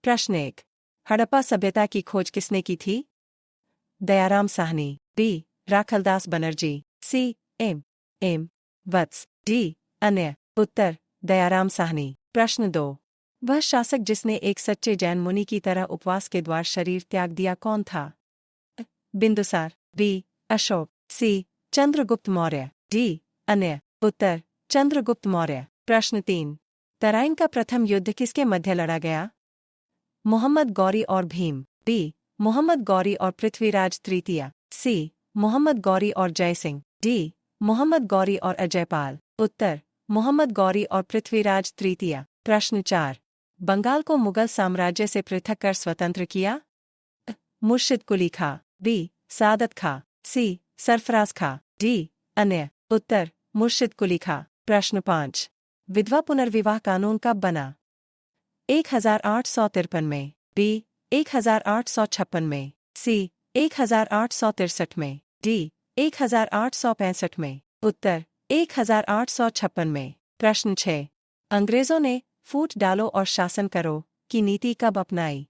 प्रश्न 1। हड़प्पा सभ्यता की खोज किसने की थी? दयाराम साहनी। बी. राखलदास बनर्जी। सी. एम. वत्स। डी. अन्य। उत्तर दयाराम साहनी। प्रश्न 2। वह शासक जिसने एक सच्चे जैन मुनि की तरह उपवास के द्वारा शरीर त्याग दिया कौन था? बिंदुसार। बी. अशोक। सी. चंद्रगुप्त मौर्य। डी. अन्य। उत्तर चंद्रगुप्त मौर्य। प्रश्न 3। तराइन का प्रथम युद्ध किसके मध्य लड़ा गया? मोहम्मद गौरी और भीम। बी. मोहम्मद गौरी और पृथ्वीराज तृतीय। सी. मोहम्मद गौरी और जयसिंह। डी. मोहम्मद गौरी और अजयपाल। उत्तर मोहम्मद गौरी और पृथ्वीराज तृतीय। प्रश्न 4। बंगाल को मुगल साम्राज्य से पृथक कर स्वतंत्र किया? मुर्शिद कुली खां। बी. सादत खां। सी. सरफराज खां। डी. अन्य। उत्तर मुर्शिद कुली खां। प्रश्न 5। विधवा पुनर्विवाह कानून कब बना? 1853 में। बी. 1856 में। सी. 1863 में। डी. 1865 में। उत्तर 1856 में। प्रश्न 6। अंग्रेजों ने फूट डालो और शासन करो की नीति कब अपनाई?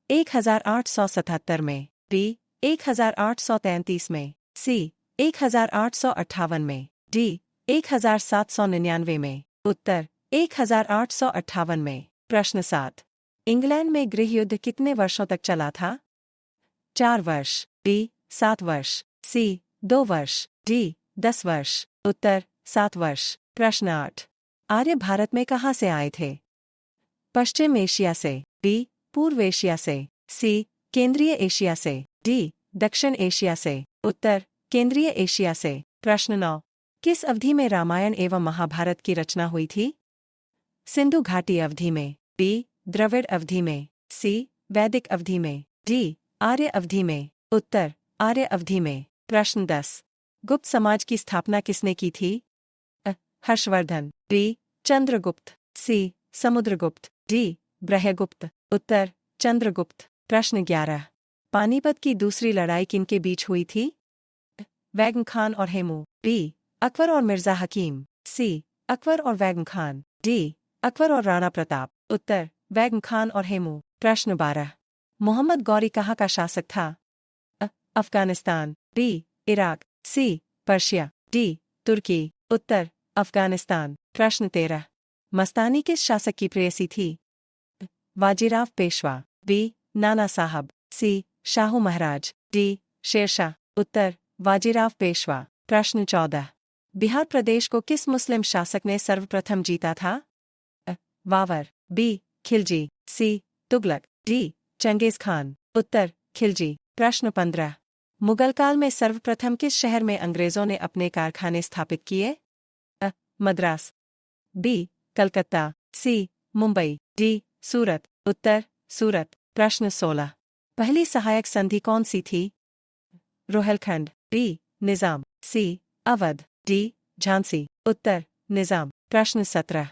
1877 में। बी. 1833 में। सी. 1858 में। डी. 1799 में। उत्तर 1858 में। प्रश्न 7। इंग्लैंड में गृहयुद्ध कितने वर्षों तक चला था? 4 वर्ष। बी. 7 वर्ष। सी. 2 वर्ष। डी. 10 वर्ष। उत्तर 7 वर्ष। प्रश्न 8। आर्य भारत में कहाँ से आए थे? पश्चिम एशिया से। बी. पूर्व एशिया से। सी. केंद्रीय एशिया से। डी. दक्षिण एशिया से। उत्तर केंद्रीय एशिया से। प्रश्न 9। किस अवधि में रामायण एवं महाभारत की रचना हुई थी? सिंधु घाटी अवधि में। बी. द्रविड़ अवधि में। सी. वैदिक अवधि में। डी. आर्य अवधि में। उत्तर आर्य अवधि में। प्रश्न 10। गुप्त समाज की स्थापना किसने की थी? हर्षवर्धन। बी. चंद्रगुप्त। सी. समुद्रगुप्त। डी. ब्रह्मगुप्त। उत्तर चंद्रगुप्त। प्रश्न 11। पानीपत की दूसरी लड़ाई किनके बीच हुई थी? वैगम खान और हेमू। बी. अकबर और मिर्जा हकीम। सी. अकबर और वैगम खान। डी. अकबर और राणा प्रताप। उत्तर वैगम खान और हेमू। प्रश्न 12। मोहम्मद गौरी कहाँ का शासक था? अफगानिस्तान। बी. इराक। सी. पर्शिया। डी. तुर्की। उत्तर अफगानिस्तान। प्रश्न 13। मस्तानी किस शासक की प्रेयसी थी? बाजीराव पेशवा। बी. नाना साहब। सी. शाहू महाराज। डी. शेरशाह। उत्तर बाजीराव पेशवा। प्रश्न 14। बिहार प्रदेश को किस मुस्लिम शासक ने सर्वप्रथम जीता था? बाबर। बी. खिलजी। सी. तुगलक। डी. Genghis Khan. उत्तर खिलजी। प्रश्न 15। मुगल काल में सर्वप्रथम किस शहर में अंग्रेजों ने अपने कारखाने स्थापित किए? मद्रास। बी. कलकत्ता। सी. मुंबई। डी. सूरत। उत्तर सूरत। प्रश्न 16। पहली सहायक संधि कौन सी थी? रोहिलखंड। बी. निजाम। सी. अवध। डी. झांसी। उत्तर निजाम। प्रश्न 17।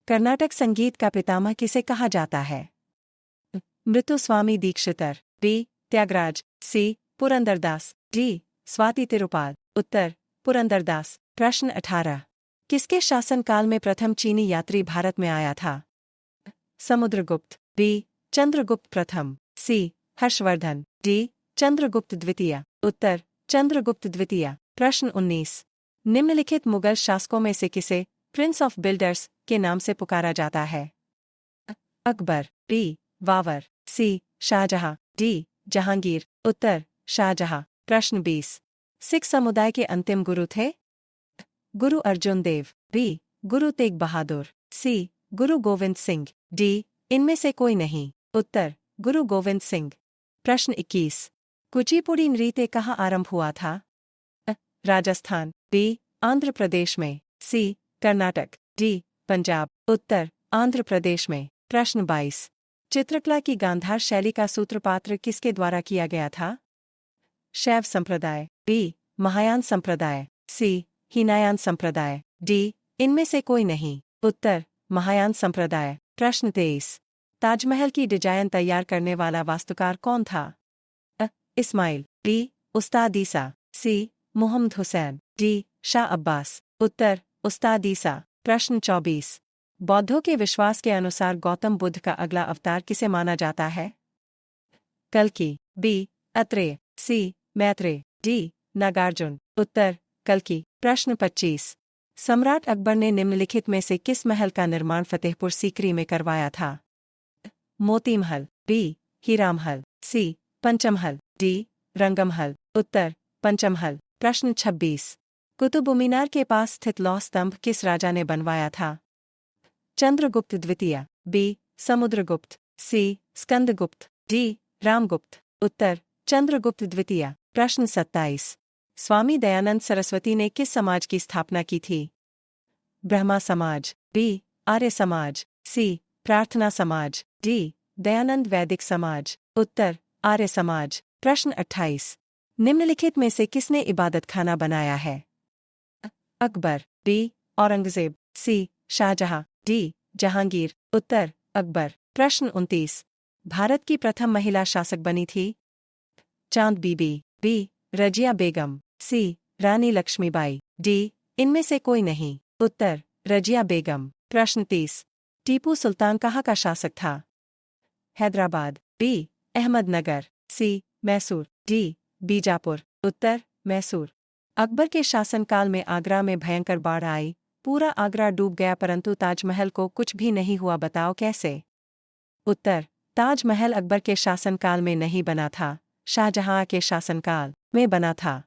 कर्नाटक संगीत का पितामह किसे कहा जाता है? मृत्युस्वामी दीक्षितर। बी. त्यागराज। सी. पुरंदरदास। डी. स्वाति तिरुपाल। उत्तर पुरंदरदास। प्रश्न 18। किसके शासनकाल में प्रथम चीनी यात्री भारत में आया था? समुद्रगुप्त। बी. चंद्रगुप्त प्रथम। सी. हर्षवर्धन। डी. चंद्रगुप्त द्वितीय। उत्तर चंद्रगुप्त द्वितीय। प्रश्न 19। निम्नलिखित मुगल शासकों में से किसे प्रिंस ऑफ बिल्डर्स के नाम से पुकारा जाता है? अकबर। बी. बाबर। सी. शाहजहां। डी. जहांगीर। उत्तर शाहजहां। प्रश्न 20। सिख समुदाय के अंतिम गुरु थे? गुरु अर्जुन देव। बी. गुरु तेग बहादुर। सी. गुरु गोविंद सिंह। डी. इनमें से कोई नहीं। उत्तर गुरु गोविंद सिंह। प्रश्न 21। कुचिपुड़ी नृत्य कहाँ आरंभ हुआ था? राजस्थान। बी. आंध्र प्रदेश में। सी. कर्नाटक। डी. पंजाब। उत्तर आंध्र प्रदेश में। प्रश्न 22। चित्रकला की गांधार शैली का सूत्रपात किसके द्वारा किया गया था? शैव संप्रदाय। बी. महायान संप्रदाय। सी. हीनयान संप्रदाय। डी. इनमें से कोई नहीं। उत्तर महायान संप्रदाय। प्रश्न 23। ताजमहल की डिजाइन तैयार करने वाला वास्तुकार कौन था? इस्माइल। बी. उस्ताद ईसा। सी. मुहम्मद हुसैन। डी. शाह अब्बास। उत्तर उस्ताद ईसा। प्रश्न 24। बौद्धों के विश्वास के अनुसार गौतम बुद्ध का अगला अवतार किसे माना जाता है? कल्कि। बी. अत्रेय। सी. मैत्रेय। डी. नागार्जुन। उत्तर कल्कि। प्रश्न 25। सम्राट अकबर ने निम्नलिखित में से किस महल का निर्माण फतेहपुर सीकरी में करवाया था? मोती महल। बी. हीरा महल। सी. पंचमहल। डी. रंगमहल। उत्तर पंचमहल। प्रश्न 26। कुतुब मीनार के पास स्थित लौह स्तंभ किस राजा ने बनवाया था? चंद्रगुप्त द्वितीय। बी. समुद्रगुप्त। सी. स्कंदगुप्त। डी. रामगुप्त। उत्तर चंद्रगुप्त द्वितीय। प्रश्न 27। स्वामी दयानंद सरस्वती ने किस समाज की स्थापना की थी? ब्रह्मा समाज। बी. आर्य समाज। सी. प्रार्थना समाज। डी. दयानंद वैदिक समाज। उत्तर आर्य समाज। प्रश्न 28। निम्नलिखित में से किसने इबादत खाना बनाया है? अकबर। बी. औरंगजेब। सी. शाहजहां। डी. जहांगीर। उत्तर अकबर। प्रश्न 29। भारत की प्रथम महिला शासक बनी थी? चांद बीबी। बी. रजिया बेगम। सी. रानी लक्ष्मीबाई। डी. इनमें से कोई नहीं। उत्तर रजिया बेगम। प्रश्न 30। टीपू सुल्तान कहाँ का शासक था? हैदराबाद। बी. अहमदनगर। सी. मैसूर। डी. बीजापुर। उत्तर मैसूर। अकबर के शासनकाल में आगरा में भयंकर बाढ़ आई, पूरा आगरा डूब गया परंतु ताजमहल को कुछ भी नहीं हुआ, बताओ कैसे? उत्तर ताजमहल अकबर के शासनकाल में नहीं बना था, शाहजहां के शासनकाल में बना था।